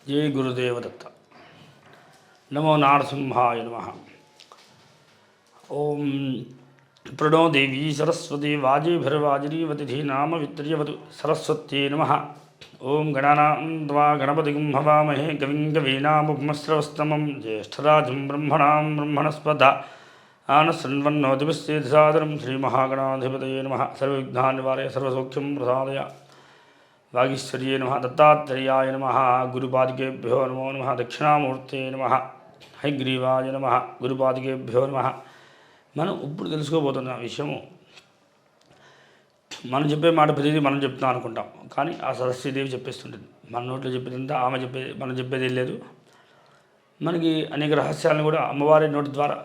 जय गुरुदेव दत्त। नमो नारसिंहाय नमः। ओम प्रणो देवी सरस्वती वाजेभिर्वाजिनीवतिथि नाम वित्र्यवतु सरस्वत्यै नमः। ओम गणानां त्वा गणपतिं हवामहे कविं कवीनामुपमश्रवस्तमं ज्येष्ठराजं ब्रह्मणां ब्रह्मणस्पत आनशृण्वन्नोतिभिश्चेदसादरं श्रीमहागणाधिपतये नमः। सर्वविघ्नान्निवारय सर्वसौख्यं प्रसादय वागीश्वर्ये नमः। दत्तात्रेयाय नमः। गुरुपादिकेभ्यो नमो नमः। दक्षिणामूर्ते नमः। హైగ్రీవాయ నమః। గురుపాదికేభ్యో నమః। మనం ఇప్పుడు తెలుసుకోబోతున్న విషయము, మనం చెప్పే మాట ప్రతిదీ మనం చెప్తాం అనుకుంటాం, కానీ ఆ సరస్వతీదేవి చెప్పేస్తుంటుంది. మన నోట్లో చెప్పేదంతా ఆమె మనం చెప్పేది లేదు. మనకి అనేక రహస్యాలను కూడా అమ్మవారి నోటి ద్వారా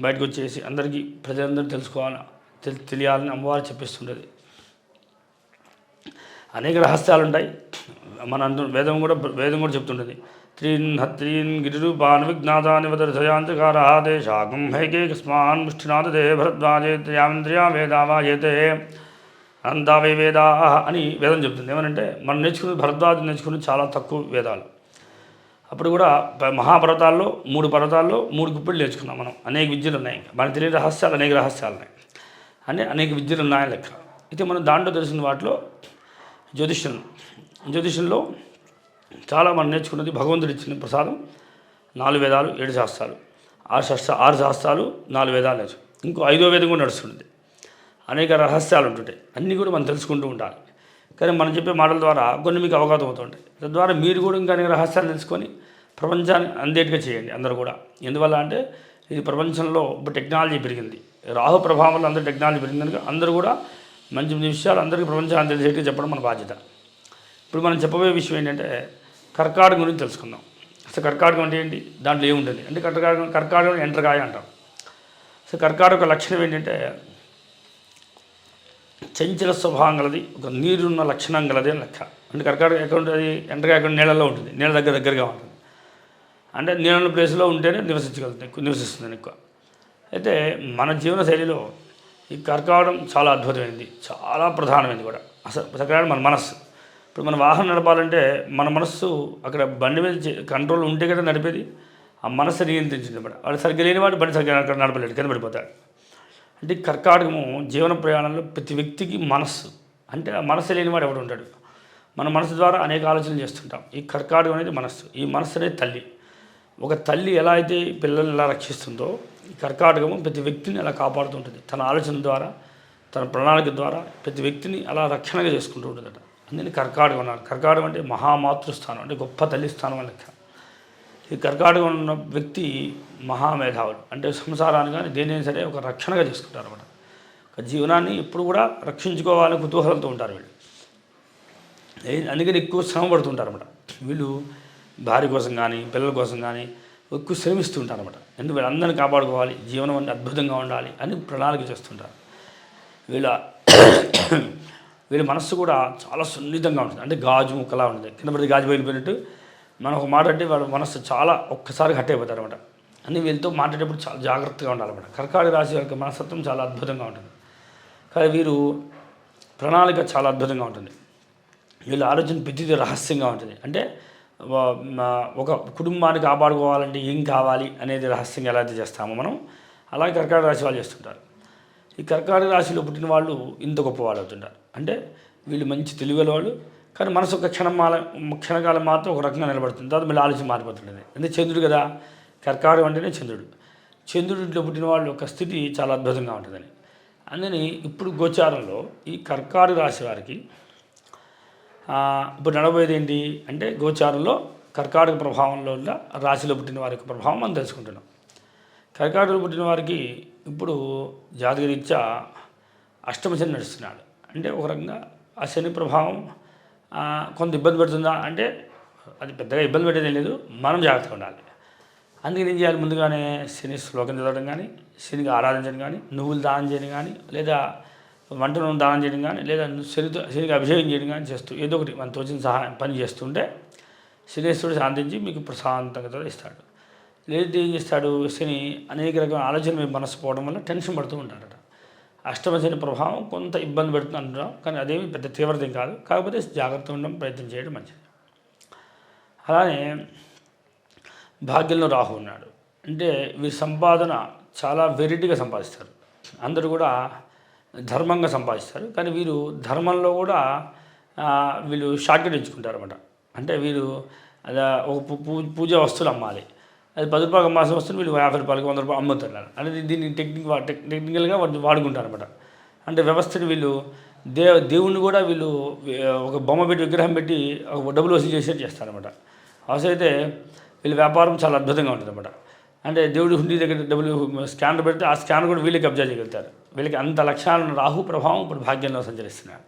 బయటకు వచ్చేసి అందరికీ ప్రజలందరూ తెలియాలని అమ్మవారు చెప్పేస్తుంటుంది. అనేక రహస్యాలు ఉంటాయి. వేదం కూడా చెప్తుంటుంది. త్రీన్ గిరిరూపాన్ విజ్ఞాతాని వదర్శయాంతకారాదేశాకం హైకేకస్మాన్ ముష్టినాథదే భరద్వాజేత్రయామింద్రియా వేదావాజేతే అనంతావే వేదా అని వేదం చెప్తుంది. ఏమనంటే మనం భరద్వాజు నేర్చుకున్నది చాలా తక్కువ వేదాలు. అప్పుడు కూడా మహాపర్వతాల్లో 3 పర్వతాల్లో 3 గుప్పిళ్ళు నేర్చుకున్నాం మనం. అనేక విద్యలు ఉన్నాయి. మనకు తెలియని రహస్యాలు అనేక రహస్యాలు ఉన్నాయి. అనేక విద్యలు ఉన్నాయని లెక్క. అయితే మనం దాంట్లో తెలిసిన వాటిలో జ్యోతిష్యంలో చాలా మనం నేర్చుకున్నది భగవంతుడు ఇచ్చిన ప్రసాదం 4 వేదాలు 7 శాస్త్రాలు 6 శాస్త్రాలు 4 వేదాలు నేర్చు. ఇంకో 5వ వేదం కూడా నడుస్తుంది. అనేక రహస్యాలు ఉంటుంటాయి. అన్నీ కూడా మనం తెలుసుకుంటూ ఉండాలి. కానీ మనం చెప్పే మాటల ద్వారా కొన్ని మీకు అవగాహన అవుతుంటాయి. తద్వారా మీరు కూడా ఇంకా అనేక రహస్యాలు తెలుసుకొని ప్రపంచాన్ని అందేట్టుగా చేయండి అందరూ కూడా. ఎందువల్ల అంటే ఇది ప్రపంచంలో ఇప్పుడు టెక్నాలజీ పెరిగింది. రాహు ప్రభావం వల్ల అందరూ టెక్నాలజీ పెరిగింది కనుక అందరూ కూడా మంచి విషయాలు అందరికీ ప్రపంచాన్ని తెలిసేట్టుగా చెప్పడం మన బాధ్యత. ఇప్పుడు మనం చెప్పబోయే విషయం ఏంటంటే కర్కాటకం గురించి తెలుసుకుందాం. అసలు కర్కాటకం అంటే ఏంటి, దాంట్లో ఏముంటుంది అంటే కర్కాటకం ఎండ్రకాయ అంటాం. అసలు కర్కాటక లక్షణం ఏంటంటే చంచల స్వభావం గలది, ఒక నీరున్న లక్షణం గలది అని లెక్క. అంటే కర్కాటకం ఎక్కడ ఉంటుంది, ఎండ్రకాయ ఎక్కడ నీళ్ళలో ఉంటుంది, నీళ్ళ దగ్గరగా ఉంటుంది. అంటే నీళ్ళ ప్లేస్లో ఉంటేనే నివసిస్తుంది ఎక్కువ. అయితే మన జీవన శైలిలో ఈ కర్కాటకం చాలా అద్భుతమైనది, చాలా ప్రధానమైనది కూడా. అసలు మన మనస్సు. ఇప్పుడు మన వాహనం నడపాలంటే మన మనస్సు అక్కడ బండి మీద కంట్రోల్ ఉంటే కదా నడిపేది. ఆ మనస్సు నియంత్రించింది అన్నమాట. వాడు సరిగ్గా లేనివాడు బండి సరిగ్గా అక్కడ నడపలేడు, కింద పడిపోతాడు. అంటే కర్కాటకము జీవన ప్రయాణంలో ప్రతి వ్యక్తికి మనస్సు, అంటే ఆ మనస్సు లేనివాడు ఎవడు ఉంటాడు. మన మనసు ద్వారా అనేక ఆలోచనలు చేస్తుంటాం. ఈ కర్కాటకం అనేది మనస్సు. ఈ మనస్సు అనేది తల్లి. ఒక తల్లి ఎలా అయితే పిల్లల్ని ఎలా రక్షిస్తుందో, ఈ కర్కాటకము ప్రతి వ్యక్తిని అలా కాపాడుతుంటుంది. తన ఆలోచన ద్వారా, తన ప్రణాళిక ద్వారా ప్రతి వ్యక్తిని అలా రక్షణగా చేసుకుంటూ ఉంటుందట. అందుకని కర్కాటకం అన్నారు. కర్కాటకం అంటే మహామాతృస్థానం, అంటే గొప్ప తల్లి స్థానం అని లెక్క. ఈ కర్కాటకం ఉన్న వ్యక్తి మహామేధావులు. అంటే సంసారాన్ని కానీ దేనిని సరే ఒక రక్షణగా చేసుకుంటారు అన్నమాట. ఒక జీవనాన్ని ఎప్పుడు కూడా రక్షించుకోవాలని కుతూహలంతో ఉంటారు వీళ్ళు. అందుకని ఎక్కువ శ్రమ పడుతుంటారు అన్నమాట. వీళ్ళు భార్య కోసం కానీ పిల్లల కోసం కానీ ఎక్కువ శ్రమిస్తుంటారు అన్నమాట. ఎందుకు వీళ్ళందరినీ కాపాడుకోవాలి, జీవనం అంటే అద్భుతంగా ఉండాలి అని ప్రణాళిక చేస్తుంటారు. వీళ్ళ మనస్సు కూడా చాలా సున్నితంగా ఉంటుంది. అంటే గాజు ముక్కలా ఉంటుంది. కింద పడితే గాజు బయలుపోయినట్టు మనం ఒక మాట అంటే వాళ్ళ మనస్సు చాలా ఒక్కసారి హట్ అయిపోతారు అనమాట. అన్ని వీళ్ళతో మాట్లాడేటప్పుడు చాలా జాగ్రత్తగా ఉండాలన్నమాట. కర్కాటక రాశి యొక్క మనస్తత్వం చాలా అద్భుతంగా ఉంటుంది. కానీ వీరు ప్రణాళిక చాలా అద్భుతంగా ఉంటుంది. వీళ్ళ ఆలోచన ప్రతిదీ రహస్యంగా ఉంటుంది. అంటే ఒక కుటుంబాన్ని కాపాడుకోవాలంటే ఏం కావాలి అనేది రహస్యంగా ఎలా అయితే చేస్తామో మనం, అలాగే కర్కాటక రాశి వాళ్ళు చేస్తుంటారు. ఈ కర్కాటక రాశిలో పుట్టిన వాళ్ళు ఇంత గొప్పవాళ్ళు అవుతుంటారు. అంటే వీళ్ళు మంచి తెలివిగల వాళ్ళు, కానీ మనసు ఒక క్షణకాలం మాత్రం ఒక రకంగా నిలబడుతుంది. తర్వాత మళ్ళీ ఆలోచన మారిపోతుంటుంది. అంటే చంద్రుడు కదా, కర్కాటకం అంటేనే చంద్రుడిలో పుట్టిన వాళ్ళు ఒక స్థితి చాలా అద్భుతంగా ఉంటుందని. అందుకని ఇప్పుడు గోచారంలో ఈ కర్కాటక రాశి వారికి ఇప్పుడు నడబోయేది ఏంటి అంటే, గోచారంలో కర్కాటక ప్రభావంలో ఉన్న రాశిలో పుట్టిన వారి యొక్క ప్రభావం మనం తెలుసుకుంటున్నాం. కర్కాటకలో పుట్టిన వారికి ఇప్పుడు జాతకరీత్యా అష్టమ శని నడుస్తున్నాడు. అంటే ఒక రకంగా ఆ శని ప్రభావం కొంత ఇబ్బంది పెడుతుందా అంటే అది పెద్దగా ఇబ్బంది పెట్టేదే లేదు, మనం జాగ్రత్తగా ఉండాలి. అందుకని ఏం చేయాలి, ముందుగానే శని శ్లోకం చదవడం కానీ, శనికి ఆరాధించడం కానీ, నువ్వులు దానం చేయడం కానీ, లేదా వంట నూనె దానం చేయడం కానీ, లేదా శనికి అభిషేకం చేయడం కానీ చేస్తూ ఏదో ఒకటి మన తోచిన సహాయం పని చేస్తుంటే శనీశ్వరుడు శాంతించి మీకు ప్రశాంతంగా ఇస్తాడు. లేదా ఏం చేస్తాడు, శని అనేక రకమైన ఆలోచన మీ మనసు పోవడం వల్ల టెన్షన్ పడుతూ ఉంటారట. అష్టమ శని ప్రభావం కొంత ఇబ్బంది పెడుతుంది అంటున్నాం, కానీ అదేమి పెద్ద తీవ్రత కాదు. కాకపోతే జాగ్రత్తగా ఉండడం ప్రయత్నం చేయడం మంచిది. అలానే భాగ్యంలో రాహు ఉన్నాడు అంటే వీరి సంపాదన చాలా వెరైటీగా సంపాదిస్తారు. అందరూ కూడా ధర్మంగా సంపాదిస్తారు, కానీ వీరు ధర్మంలో కూడా వీళ్ళు షార్ట్కట్ ఎంచుకుంటారు అనమాట. అంటే వీరు అది ఒక పూజా వస్తువులు అమ్మాలి, అది 10 రూపాయలకు అమ్మాల్సిన వస్తువులు వీళ్ళు 50 రూపాయలకి 100 రూపాయలు అమ్ముతున్నారు అనేది దీన్ని టెక్నికల్గా వాడుకుంటారు అనమాట. అంటే వ్యవస్థని వీళ్ళు దేవుణ్ణి కూడా వీళ్ళు ఒక బొమ్మ పెట్టి విగ్రహం పెట్టి డబ్బులు వసూలు చేసేట్టు చేస్తారనమాట. అవసరమైతే వీళ్ళ వ్యాపారం చాలా అద్భుతంగా ఉంటుంది అనమాట. అంటే దేవుడి హుండీ దగ్గర డబ్బులు స్కానర్ పెడితే ఆ స్కానర్ కూడా వీళ్ళకి కబ్జా చేయగలుగుతారు. వీళ్ళకి అంత లక్షణాలను రాహు ప్రభావం ఇప్పుడు భాగ్యంలో సంచరిస్తున్నాడు.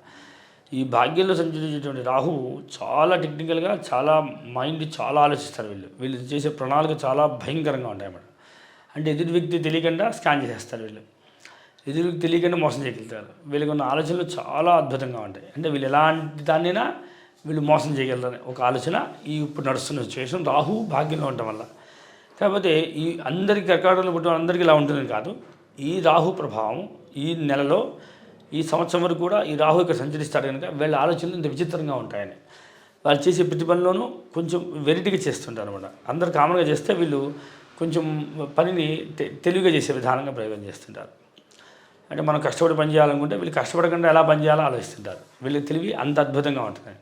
ఈ భాగ్యంలో సంచరించేటువంటి రాహువు చాలా టెక్నికల్గా చాలా మైండ్ చాలా ఆలోచిస్తారు. వీళ్ళు చేసే ప్రణాళిక చాలా భయంకరంగా ఉంటాయి అన్నమాట. అంటే ఎదుటి వ్యక్తి తెలియకుండా స్కాన్ చేసేస్తారు, ఎదురు వ్యక్తి తెలియకుండా మోసం చేయగలుగుతారు. వీళ్ళకి ఉన్న ఆలోచనలు చాలా అద్భుతంగా ఉంటాయి. అంటే వీళ్ళు ఎలాంటి దాన్నైనా వీళ్ళు మోసం చేయగలరని ఒక ఆలోచన ఈ ఇప్పుడు నడుస్తున్న సిచ్యువేషన్ రాహు భాగ్యంలో ఉండటం వల్ల. కాకపోతే ఈ అందరికీ కర్కాటకంలో పుట్టిన అందరికీ ఇలా ఉంటుందని కాదు. ఈ రాహు ప్రభావం ఈ నెలలో ఈ సంవత్సరం వరకు కూడా ఈ రాహు ఇక్కడ సంచరిస్తాడు కనుక వీళ్ళ ఆలోచనలు ఇంత విచిత్రంగా ఉంటాయని వాళ్ళు చేసే ప్రతి పనిలోనూ కొంచెం వెరైటీగా చేస్తుంటారు అనమాట. అందరు కామన్గా చేస్తే వీళ్ళు కొంచెం పనిని తెలివిగా చేసే విధానంగా ప్రయోగం చేస్తుంటారు. అంటే మనం కష్టపడి పని చేయాలనుకుంటే వీళ్ళు కష్టపడకుండా ఎలా పని చేయాలో ఆలోచిస్తుంటారు. వీళ్ళకి తెలివి అంత అద్భుతంగా ఉంటుంది.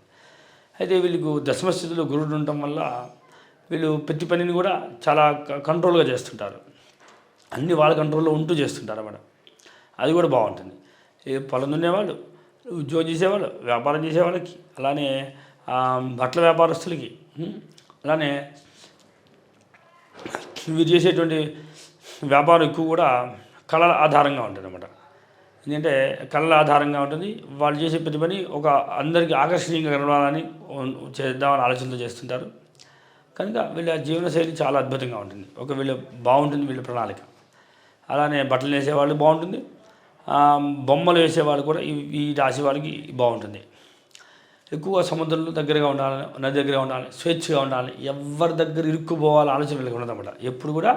అయితే వీళ్ళకు దశమస్థితిలో గురుడు ఉండటం వల్ల వీళ్ళు ప్రతి పనిని కూడా చాలా కంట్రోల్గా చేస్తుంటారు. అన్నీ వాళ్ళ కంట్రోల్లో ఉంటూ చేస్తుంటారు అన్నమాట. అది కూడా బాగుంటుంది. పొలం దున్నేవాళ్ళు, ఉద్యోగం చేసేవాళ్ళు, వ్యాపారం చేసేవాళ్ళకి, అలానే బట్టల వ్యాపారస్తులకి, అలానే వీరు చేసేటువంటి వ్యాపారం ఎక్కువ కూడా కళల ఆధారంగా ఉంటుంది అన్నమాట. ఎందుకంటే కళల ఆధారంగా ఉంటుంది. వాళ్ళు చేసే ప్రతి పని ఒక అందరికీ ఆకర్షణీయంగా కనబడాలని చేద్దామని ఆలోచనతో చేస్తుంటారు. కనుక వీళ్ళ జీవనశైలి చాలా అద్భుతంగా ఉంటుంది. వీళ్ళు బాగుంటుంది వీళ్ళ ప్రణాళిక. అలానే బట్టలు వేసేవాళ్ళు బాగుంటుంది, బొమ్మలు వేసేవాళ్ళు కూడా ఈ రాశి వారికి బాగుంటుంది. ఎక్కువ సముద్రంలో దగ్గరగా ఉండాలి, నది దగ్గరగా ఉండాలి, స్వేచ్ఛగా ఉండాలి, ఎవరి దగ్గర ఇరుక్కుపోవాలి ఆలోచన వీళ్ళకి ఉండదన్నమాట. ఎప్పుడు కూడా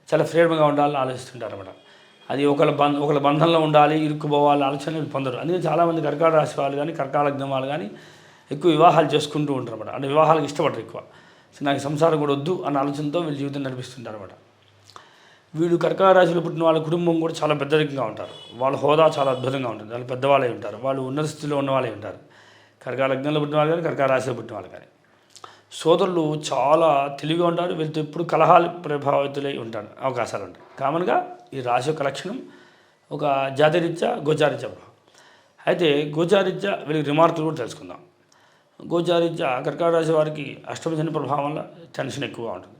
చాలా ఫ్రీడమ్గా ఉండాలని ఆలోచిస్తుంటారు అన్నమాట. అది ఒకళ్ళ బంధంలో ఉండాలి, ఇరుక్కుపోవాలి ఆలోచన వీళ్ళు పొందరు. అందుకని చాలామంది కర్కాటక రాశి వాళ్ళు కానీ కర్కాటక లగ్నం వాళ్ళు కానీ ఎక్కువ వివాహాలు చేసుకుంటూ ఉంటారు అన్నమాట. అంటే వివాహాలకు ఇష్టపడరు ఎక్కువ. నాకు సంసారం కూడా వద్దు అన్న ఆలోచనతో వీళ్ళు జీవితం నడిపిస్తుంటారు అన్నమాట. వీళ్ళు కర్కాటక రాశిలో పుట్టిన వాళ్ళ కుటుంబం కూడా చాలా పెద్దరికంగా ఉంటారు. వాళ్ళ హోదా చాలా అద్భుతంగా ఉంటుంది. వాళ్ళు పెద్దవాళ్ళే ఉంటారు, వాళ్ళు ఉన్నత స్థితిలో ఉన్న వాళ్ళే ఉంటారు. కర్కాటక లగ్నంలో పుట్టిన వాళ్ళు కానీ కర్కాటక రాశిలో పుట్టిన వాళ్ళు కానీ సోదరులు చాలా తెలివిగా ఉంటారు. వీళ్ళతో ఎప్పుడు కలహాలు ప్రభావితులై ఉంటారు అవకాశాలు ఉంటాయి. కామన్గా ఈ రాశి యొక్క లక్షణం ఒక జాతిరీత్యా గోచారీత్యా ప్రభావం. అయితే గోచారీత్యా వీళ్ళకి రిమార్కులు కూడా తెలుసుకుందాం. గోచారీత్యా కర్కాటక రాశి వారికి అష్టమ శని ప్రభావం వల్ల టెన్షన్ ఎక్కువగా ఉంటుంది.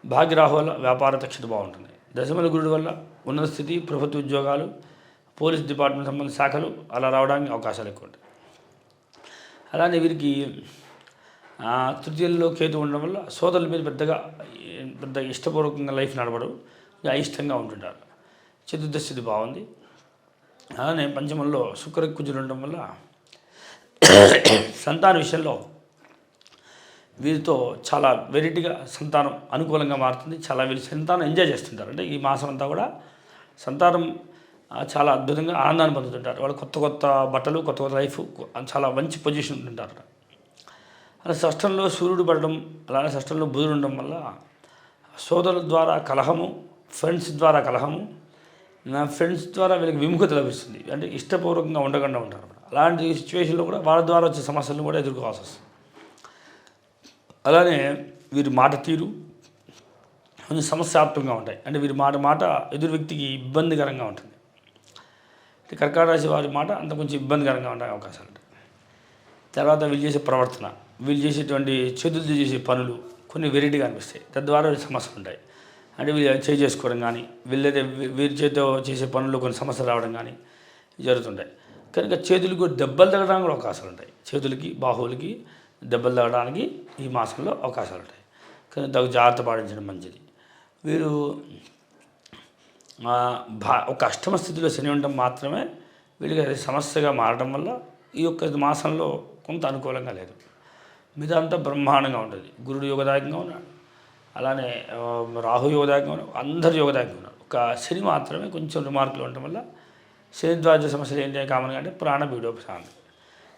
భాగ్యరాహు వల్ల వ్యాపార దక్షత బాగుంటుంది. దశమల గురుడు వల్ల ఉన్నత స్థితి, ప్రభుత్వ ఉద్యోగాలు, పోలీస్ డిపార్ట్మెంట్ సంబంధించిన శాఖలు అలా రావడానికి అవకాశాలు ఎక్కువ ఉంటాయి. అలానే వీరికి తృతీయంలో కేతు ఉండడం వల్ల సోదరుల మీద పెద్ద ఇష్టపూర్వకంగా లైఫ్ నడవడం, అయిష్టంగా ఉంటుంటారు. చతుర్థ స్థితి బాగుంది. అలానే పంచమంలో శుక్ర కుజులు ఉండడం వల్ల సంతాన విషయంలో వీరితో చాలా వెరైటీగా సంతానం అనుకూలంగా మారుతుంది. చాలా వీళ్ళు సంతానం ఎంజాయ్ చేస్తుంటారు. అంటే ఈ మాసం అంతా కూడా సంతానం చాలా అద్భుతంగా ఆనందాన్ని పొందుతుంటారు. వాళ్ళు కొత్త బట్టలు, కొత్త లైఫ్, చాలా మంచి పొజిషన్ ఉంటుంటారు. అలా షష్టంలో సూర్యుడు పడడం, అలానే షష్టంలో బుధుడు ఉండడం వల్ల సోదరుల ద్వారా కలహము, ఫ్రెండ్స్ ద్వారా కలహము, ఫ్రెండ్స్ ద్వారా వీళ్ళకి విముఖత లభిస్తుంది. అంటే ఇష్టపూర్వకంగా ఉండకుండా ఉంటారు. అలాంటి సిచ్యువేషన్లో కూడా వాళ్ళ ద్వారా వచ్చే సమస్యలను కూడా ఎదుర్కోవాల్సి వస్తుంది. అలానే వీరి మాట తీరు కొంచెం సమస్యాత్మకంగా ఉంటాయి. అంటే వీరి మాట ఎదురు వ్యక్తికి ఇబ్బందికరంగా ఉంటుంది. కర్కాటక రాశి వారి మాట అంత కొంచెం ఇబ్బందికరంగా ఉండే అవకాశాలు ఉంటాయి. తర్వాత వీళ్ళు చేసే ప్రవర్తన, వీళ్ళు చేసేటువంటి చేతులతో చేసే పనులు కొన్ని వెరైటీగా అనిపిస్తాయి. తద్వారా సమస్యలు ఉంటాయి. అంటే వీళ్ళు చేసుకోవడం కానీ వీరి చేతితో చేసే పనుల్లో కొన్ని సమస్యలు రావడం కానీ జరుగుతుంటాయి. కనుక చేతులకు దెబ్బలు తగ్గడానికి కూడా అవకాశాలు ఉంటాయి. చేతులకి, బాహువులకి దెబ్బలు తగ్గడానికి ఈ మాసంలో అవకాశాలు ఉంటాయి. కానీ జాగ్రత్త పాటించడం మంచిది. వీరు ఒక అష్టమ స్థితిలో శని ఉండడం మాత్రమే వీళ్ళకి అది సమస్యగా మారడం వల్ల ఈ యొక్క మాసంలో కొంత అనుకూలంగా లేదు. మిగతా అంతా బ్రహ్మాండంగా ఉంటుంది. గురుడు యోగదాయకంగా ఉన్నాడు, అలానే రాహు యోగదాయకంగా ఉన్నాడు, అందరు యోగదాయకంగా ఉన్నారు. ఒక శని మాత్రమే కొంచెం రిమార్కులు ఉండటం వల్ల శని ద్వార సమస్యలు ఏంటి కామన్గా అంటే ప్రాణ పీడోపశాంతి.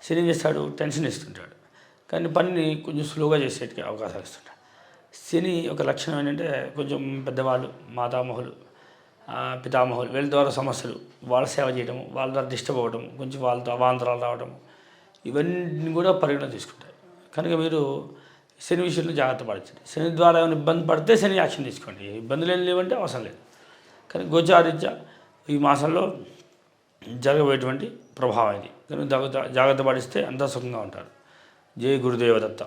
శని చేస్తాడు, టెన్షన్ ఇస్తుంటాడు. కానీ పనిని కొంచెం స్లోగా చేసేటికి అవకాశాలు ఇస్తుంటాయి. శని ఒక లక్షణం ఏంటంటే కొంచెం పెద్దవాళ్ళు, మాతామహులు, పితామహులు వీళ్ళ ద్వారా సమస్యలు, వాళ్ళ సేవ చేయడం, వాళ్ళ ద్వారా డిస్టర్బ్ అవ్వడం, కొంచెం వాళ్ళతో అవాంతరాలు రావడం, ఇవన్నీ కూడా పరిగణ తీసుకుంటాయి. కనుక మీరు శని విషయంలో జాగ్రత్త పడచ్చండి. శని ద్వారా ఏమైనా ఇబ్బంది పడితే శని యాక్షన్ తీసుకోండి. ఇబ్బందులు ఏం లేవంటే అవసరం లేదు. కానీ గోచారీత్యా ఈ మాసంలో జరగబోయేటువంటి ప్రభావం ఇది. కనుక జాగ్రత్త పడిస్తే అంతా సుఖంగా ఉంటారు. జై గురుదేవదత్త.